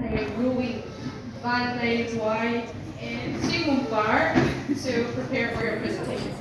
play Ruin, Van play White, and Sigmund Bar. So prepare for your presentation.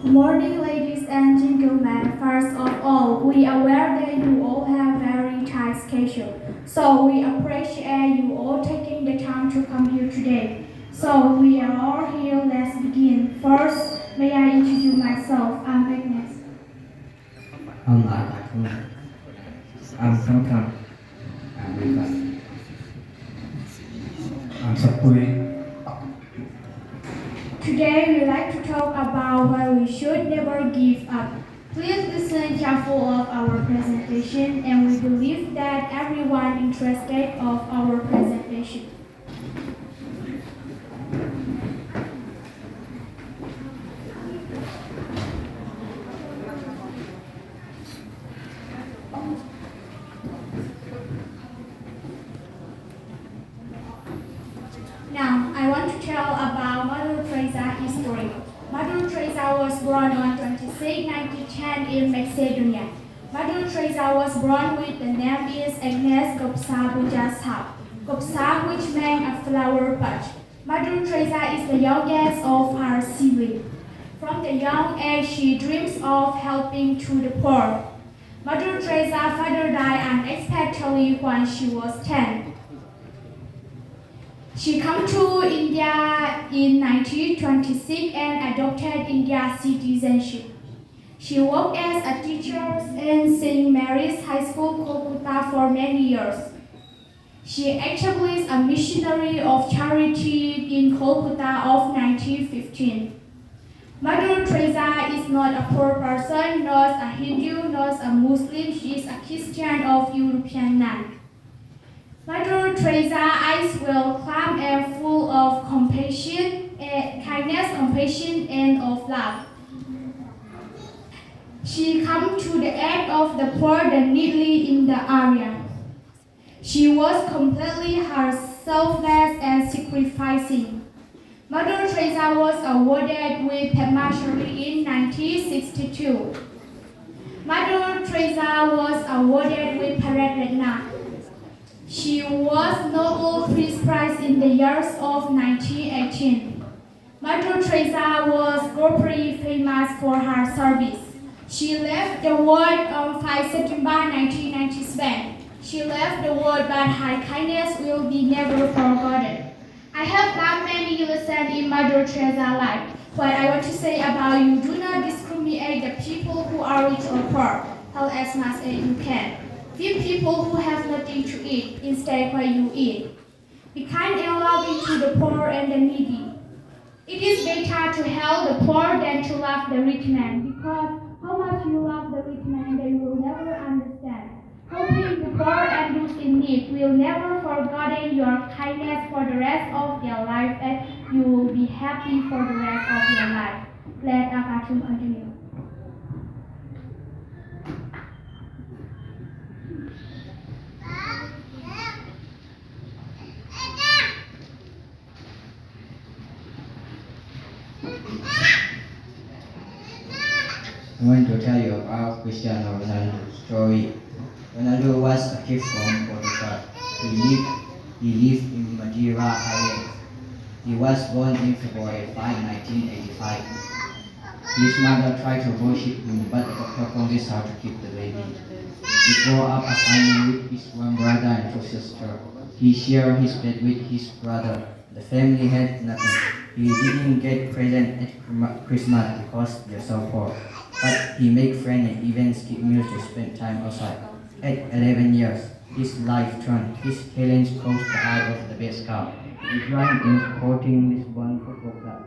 Good morning, ladies and gentlemen. First of all, we are aware that you all have very tight schedule. So we appreciate you all taking the time to come here today. So we are all here. Let's begin. First, may I introduce myself? I'm Agnes. I'm Falam. I'm Vanlalsakpuia. I'm Sapui. Today, we like to talk about why we should never give up. Please listen carefully of our presentation, and we believe that everyone interested of our presentation. Now, I want to tell about Mother Teresa history. Mother Teresa was born on 26 1910 in Macedonia. Mother Teresa was born with the name is Agnes Gopsa, Gopsa which meant a flower patch. Mother Teresa is the youngest of her siblings. From the young age, she dreams of helping to the poor. Mother Teresa's father died unexpectedly when she was 10. She came to India in 1926 and adopted India's citizenship. She worked as a teacher in St. Mary's High School, Kolkata for many years. She established a missionary of charity in Kolkata of 1915. Mother Teresa is not a poor person, not a Hindu, not a Muslim. She is a Christian of European nun. Mother Teresa's eyes were calm and full of compassion, kindness, compassion, and of love. She came to the aid of the poor and needy in the area. She was completely selfless and sacrificing. Mother Teresa was awarded with Padma Shri in 1962. Mother Teresa was awarded with Bharat Ratna. She was Nobel Peace Prize in the years of 1918. Mother Teresa was globally famous for her service. She left the world on 5 September 1997. She left the world, but her kindness will be never forgotten. I have done many lessons in Mother Teresa's life. What I want to say about you, do not discriminate the people who are rich or poor. Help as much as you can. Feed people who have nothing to eat instead what you eat. Be kind and loving to the poor and the needy. It is better to help the poor than to love the rich man, because how much you love the rich man they will never understand. Helping the poor and those in need will never forget your kindness for the rest of their life, and you will be happy for the rest of your life. Let our cartoon continue. I'm going to tell you about Cristiano Ronaldo's story. Ronaldo was a kid from Portugal. He lived in Madeira Island. He was born in February 5, 1985. His mother tried to worship him, but the doctor convinced her to keep the baby. He grew up a family with his one brother and two sisters. He shared his bed with his brother. The family had nothing. He didn't get presents at Christmas because they're so poor. But he made friends and even skipped meals to spend time outside. At 11 years, his life turned. His talents caught the eye of the best scout. He joined in Sporting Lisbon Football Club.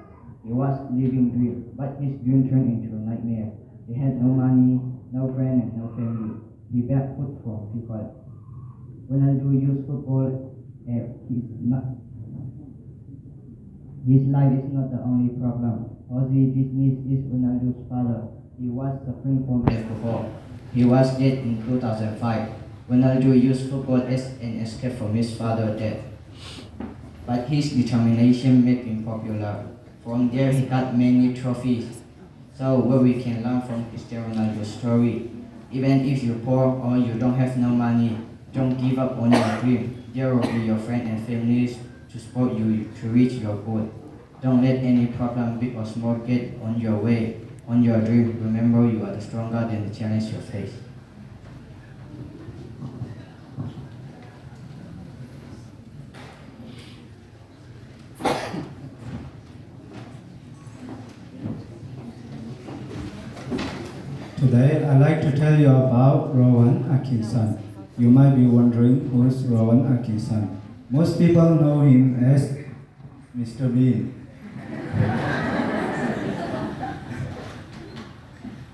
He was living dream, but his dream turned into a nightmare. He had no money, no friends, and no family. He begged food from people. Ronaldo used football. His life is not the only problem. Ozzy Disney is Ronaldo's father. He was suffering from alcohol. He was dead in 2005. Ronaldo used football as an escape from his father's death. But his determination made him popular. From there he got many trophies. So what we can learn from Cristiano Ronaldo's story, even if you're poor or you don't have no money, don't give up on your dream. There will be your friends and families to support you to reach your goal. Don't let any problem, big or small, get on your way, on your dream. Remember, you are stronger than the challenge you face. Today, I'd like to tell you about Rowan Atkinson. You might be wondering who's Rowan Atkinson. Most people know him as Mr. Bean.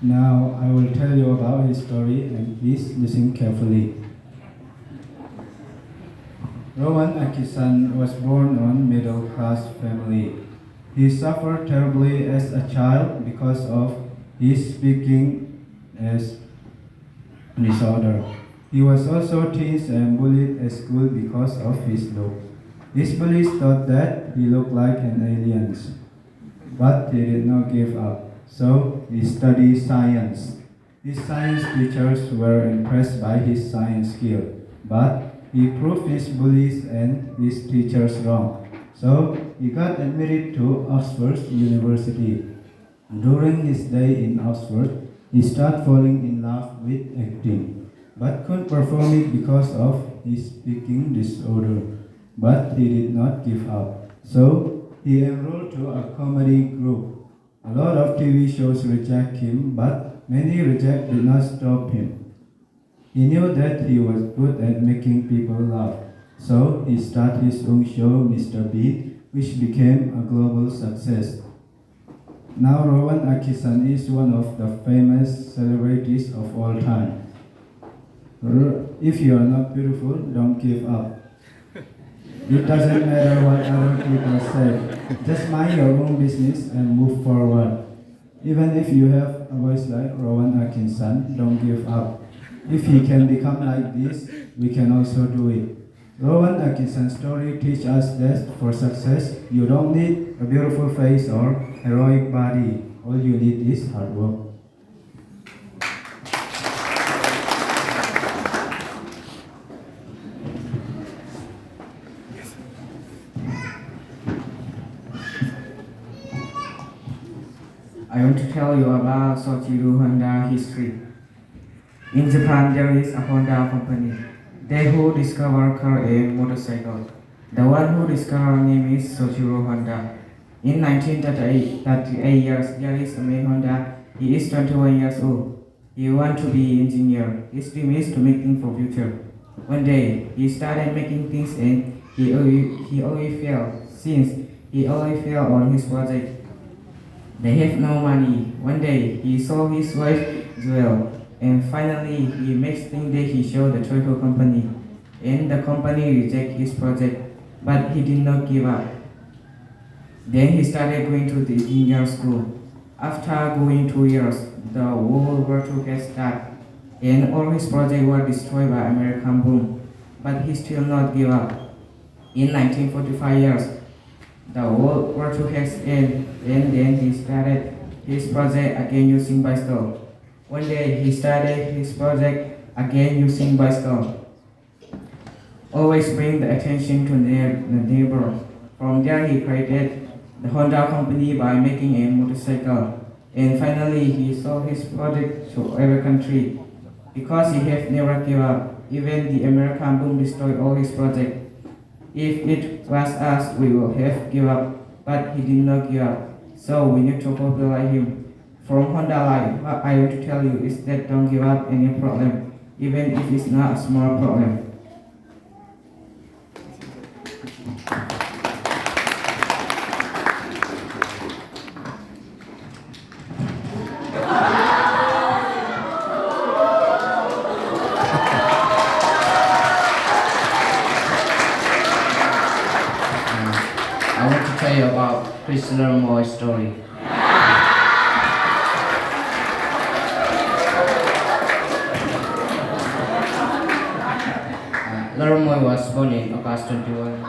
Now, I will tell you about his story and please listen carefully. Rowan Atkinson was born on middle-class family. He suffered terribly as a child because of his speaking as disorder. He was also teased and bullied at school because of his look. His bullies thought that he looked like an alien, but he did not give up. So he studied science. His science teachers were impressed by his science skill, but he proved his bullies and his teachers wrong. So he got admitted to Oxford University. During his day in Oxford, he started falling in love with acting, but couldn't perform it because of his speaking disorder. But he did not give up. So he enrolled to a comedy group. A lot of TV shows reject him, but many reject did not stop him. He knew that he was good at making people laugh. So he started his own show, Mr. Bean, which became a global success. Now Rowan Atkinson is one of the famous celebrities of all time. If you are not beautiful, don't give up. It doesn't matter what other people say. Just mind your own business and move forward. Even if you have a voice like Rowan Atkinson, don't give up. If he can become like this, we can also do it. Rowan Atkinson's story teaches us that for success, you don't need a beautiful face or heroic body. All you need is hard work. I want to tell you about Soichiro Honda history. In Japan, there is a Honda company. They who discover car and motorcycle. The one who discovered name is Soichiro Honda. In 1938 years, there is a man Honda. He is 21 years old. He wants to be engineer. His dream is to make things for future. One day, he started making things and he always failed. Since he always failed on his project, they have no money. One day, he saw his wife Joel. And finally, he makes things that he showed the Toyota company. And the company rejected his project, but he did not give up. Then he started going to the engineer school. After going 2 years, the World War II had started, and all his projects were destroyed by American boom. But he still not give up. In 1945 years, the World War II has ended, and then he started his project again using bicycle. One day he started his project again using bicycle. Always bring the attention to the neighbor. From there he created the Honda company by making a motorcycle. And finally he sold his project to every country. Because he have never given up, even the American boom destroyed all his projects. If it was us, we would have given up, but he did not give up. So we need to popularize him. From Honda Life, what I want to tell you is that don't give up any problem, even if it's not a small problem. I want to tell you about Prisoner Moy's story. Little Moy was born in August 21.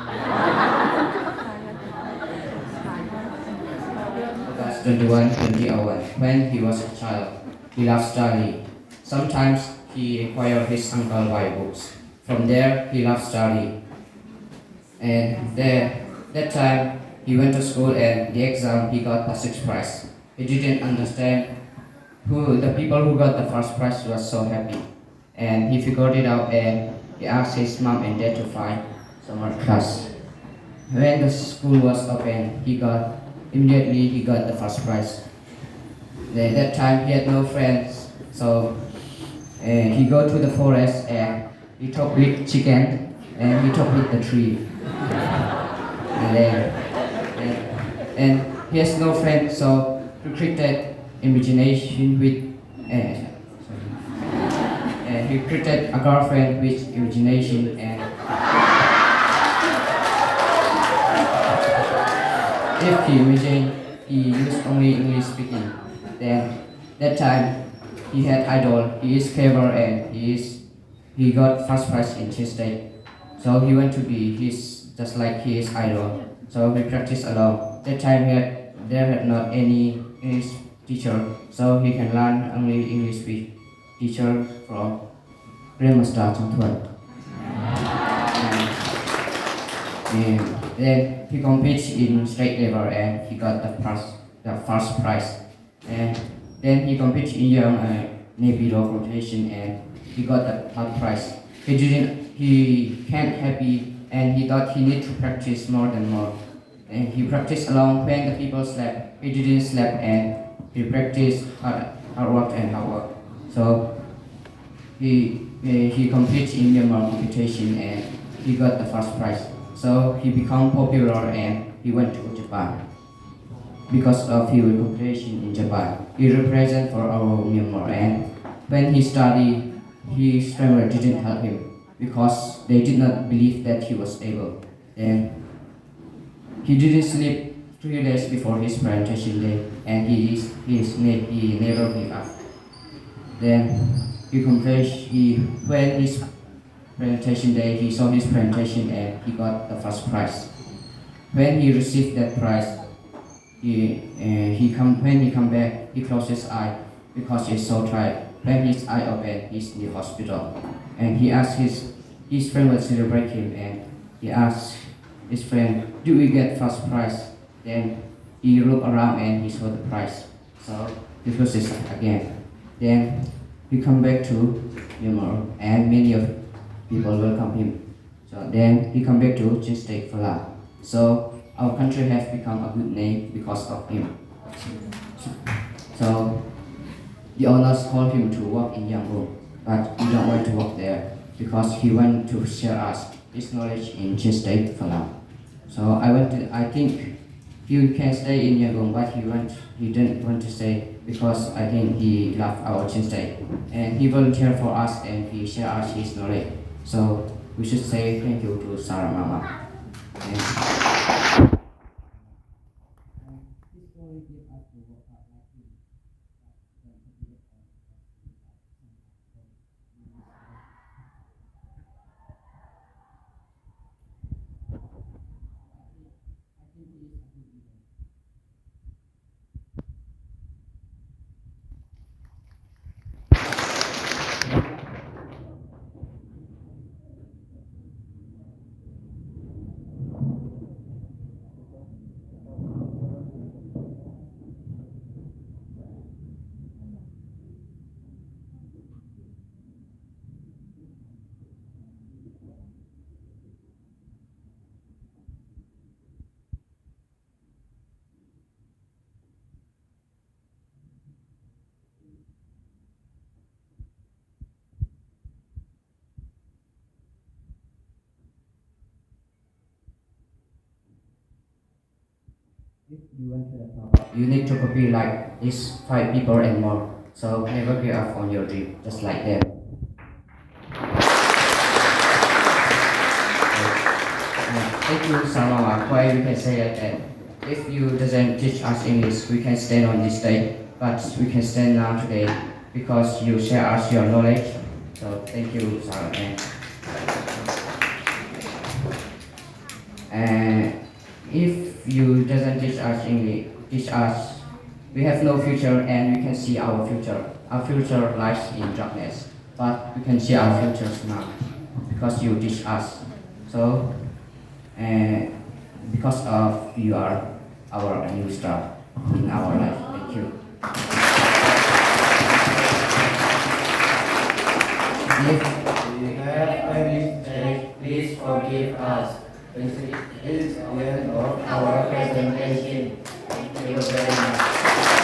August 21, 2001. When he was a child, he loved study. Sometimes he inquired his uncle by books. From there, he loved study. And that time, he went to school and the exam he got the sixth prize. He didn't understand who the people who got the first prize was so happy. And he figured it out and he asked his mom and dad to find summer class. When the school was open, immediately he got the first prize. At that time he had no friends, so he go to the forest and he talk with chicken and he talk with the tree. And he has no friend, so he created imagination with and he created a girlfriend with imagination and if he imagined he used only English speaking. Then that time he had idol, he is clever and he got first prize in his state. So he want to be just like his idol. So he practiced alone. That time there had not any English teacher, so he can learn only English with teacher from Grandmaster Changtuan. And then he competed in state level and he got the first prize. And then he competed in young Navy law competition and he got the third prize. He can't happy and he thought he need to practice more and more. And he practiced alone when the people slept. He didn't sleep and he practiced hard work and hard work. So he competed in Myanmar competition and he got the first prize. So he became popular and he went to Japan. Because of his competition in Japan, he represent for our Myanmar and when he studied, his family didn't help him because they did not believe that he was able. Then he didn't sleep 3 days before his presentation day and he never gave up. Then when his presentation day, he saw his presentation and he got the first prize. When he received that prize, when he come back, he closed his eye because he's so tired. When his eye opened, he's in the hospital. And he asked his friend will celebrate him and he asked his friend, do we get first prize? Then he looked around and he saw the prize. So he closed his eye again. Then he come back to Myanmar and many of people welcome him. So then he come back to State Falam. So our country has become a good name because of him. So the owners called him to work in Yangon, but he don't want to work there because he want to share us his knowledge in State Falam. So I think he can stay in Yangon, but he didn't want to stay because I think he loved our state and he volunteered for us and he shared us his knowledge. So we should say thank you to Sarah Mama. If you want to the top, you need to copy like these 5 people and more. So never give up on your dream, just like them. Thank you, Salama. Why we can say like that? If you doesn't teach us English, we can stand on this day, but we can stand now today because you share us your knowledge. So thank you, Salama. And if you doesn't teach us English, teach us, we have no future and we can see our future. Our future lies in darkness, but we can see our futures now because you teach us. So, and because of you are our new star in our life. Thank you. If we have any mistake, please forgive us. This is the end of our presentation. Thank you very much.